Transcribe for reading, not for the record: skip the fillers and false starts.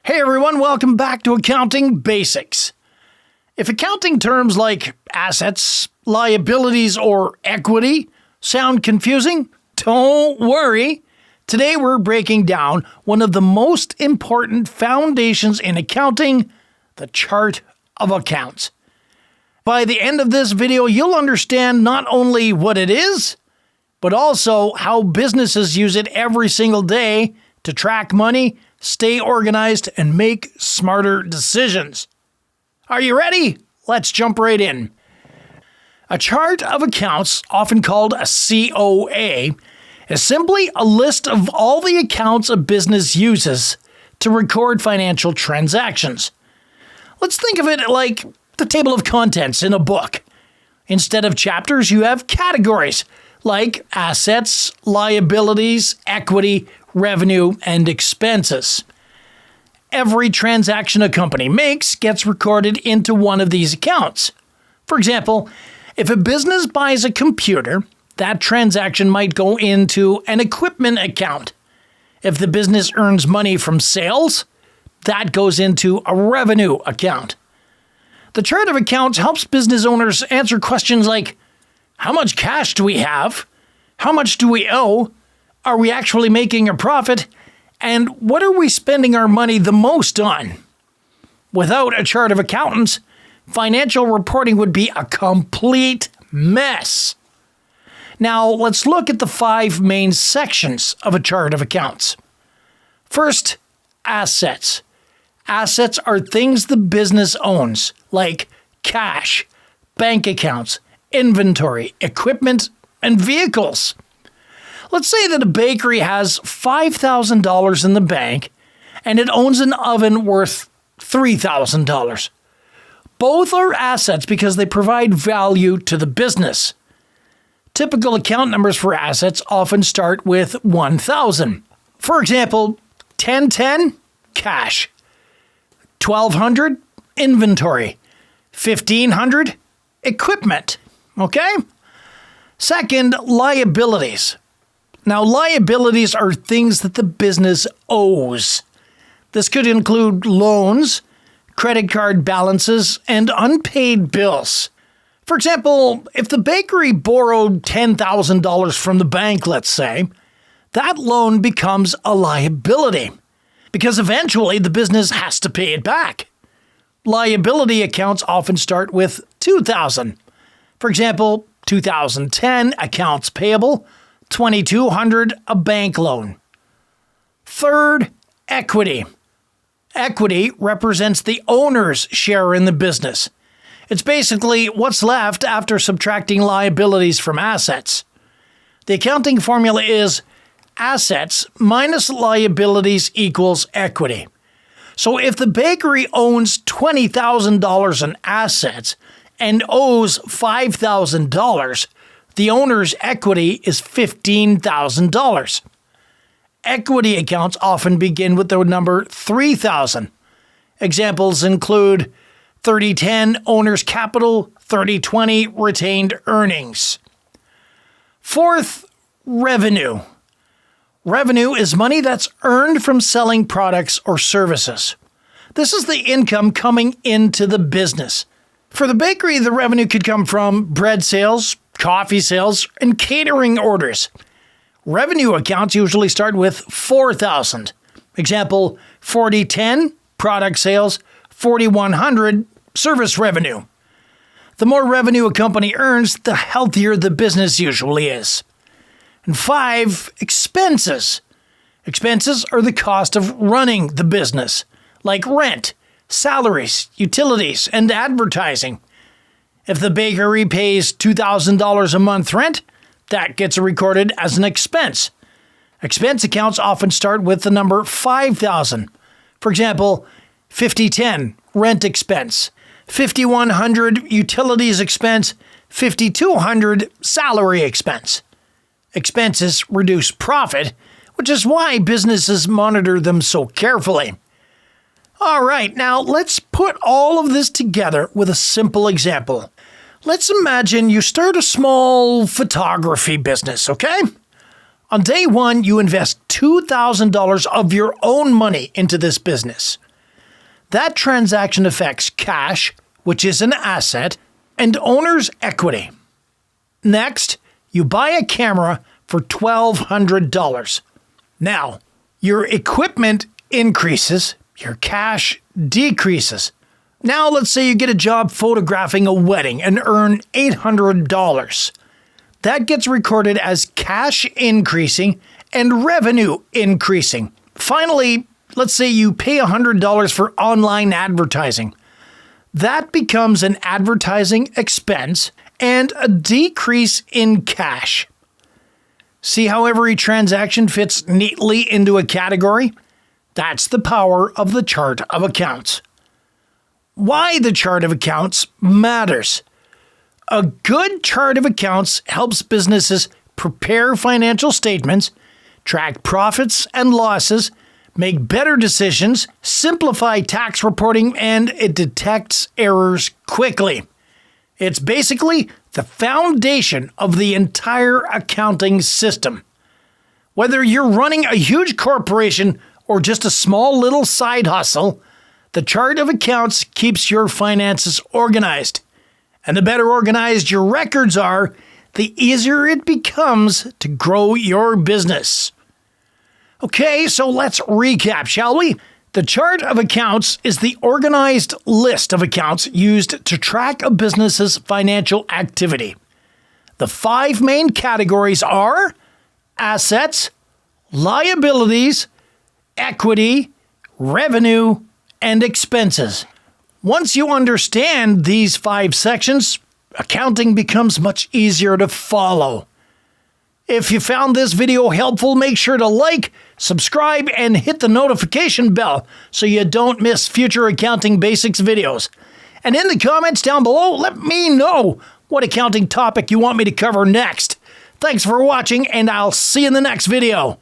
Hey everyone, welcome back to Accounting Basics. If accounting terms like assets, liabilities, or equity sound confusing, don't worry. Today we're breaking down one of the most important foundations in accounting, the chart of accounts. By the end of this video, you'll understand not only what it is, but also how businesses use it every single day to track money, stay organized, and make smarter decisions. Are you ready? Let's jump right in. A chart of accounts, often called a COA, is simply a list of all the accounts a business uses to record financial transactions. Let's think of it like the table of contents in a book. Instead of chapters, you have categories like assets, liabilities, equity, revenue, and expenses. Every transaction a company makes gets recorded into one of these accounts. For example, if a business buys a computer, that transaction might go into an equipment account. If the business earns money from sales, that goes into a revenue account. The chart of accounts helps business owners answer questions like, how much cash do we have? How much do we owe? Are we actually making a profit? And what are we spending our money the most on? Without a chart of accountants, financial reporting would be a complete mess. Now, let's look at the 5 main sections of a chart of accounts. First, assets. Assets are things the business owns, like cash, bank accounts, inventory, equipment, and vehicles. Let's say that a bakery has $5,000 in the bank and it owns an oven worth $3,000. Both are assets because they provide value to the business. Typical account numbers for assets often start with 1,000. For example, 1010, cash. 1,200, inventory. 1,500, equipment. Okay? Second, liabilities. Now, liabilities are things that the business owes. This could include loans, credit card balances, and unpaid bills. For example, if the bakery borrowed $10,000 from the bank, let's say, that loan becomes a liability because eventually the business has to pay it back. Liability accounts often start with 2,000. For example, 2010 accounts payable, 2,200 a bank loan. Third, equity. Equity represents the owner's share in the business. It's basically what's left after subtracting liabilities from assets. The accounting formula is assets minus liabilities equals equity. So if the bakery owns $20,000 in assets and owes $5,000, the owner's equity is $15,000. Equity accounts often begin with the number 3,000. Examples include 3010 owner's capital, 3020 retained earnings. Fourth, revenue. Revenue is money that's earned from selling products or services. This is the income coming into the business. For the bakery, the revenue could come from bread sales, coffee sales, and catering orders. Revenue accounts usually start with 4,000. Example, 4010, product sales, 4,100, service revenue. The more revenue a company earns, the healthier the business usually is. And 5, expenses. Expenses are the cost of running the business, like rent, salaries, utilities, and advertising. If the bakery pays $2,000 a month rent, that gets recorded as an expense. Expense accounts often start with the number 5,000. For example, 5010, rent expense. 5,100, utilities expense. 5,200, salary expense. Expenses reduce profit, which is why businesses monitor them so carefully. All right, now let's put all of this together with a simple example. Let's imagine you start a small photography business, okay? On day one, you invest $2,000 of your own money into this business. That transaction affects cash, which is an asset, and owner's equity. Next, you buy a camera for $1,200. Now, your equipment increases, your cash decreases. Now, let's say you get a job photographing a wedding and earn $800. That gets recorded as cash increasing and revenue increasing. Finally, let's say you pay $100 for online advertising. That becomes an advertising expense and a decrease in cash. See how every transaction fits neatly into a category? That's the power of the chart of accounts. Why the chart of accounts matters. A good chart of accounts helps businesses prepare financial statements, track profits and losses, make better decisions, simplify tax reporting, and it detects errors quickly. It's basically the foundation of the entire accounting system. Whether you're running a huge corporation or just a small little side hustle, the chart of accounts keeps your finances organized. And the better organized your records are, the easier it becomes to grow your business. Okay, so let's recap, shall we? The chart of accounts is the organized list of accounts used to track a business's financial activity. The 5 main categories are assets, liabilities, equity, revenue, and expenses. Once you understand these 5 sections, accounting becomes much easier to follow. If you found this video helpful, make sure to like, subscribe, and hit the notification bell so you don't miss future Accounting Basics videos. And in the comments down below, let me know what accounting topic you want me to cover next. Thanks for watching, and I'll see you in the next video.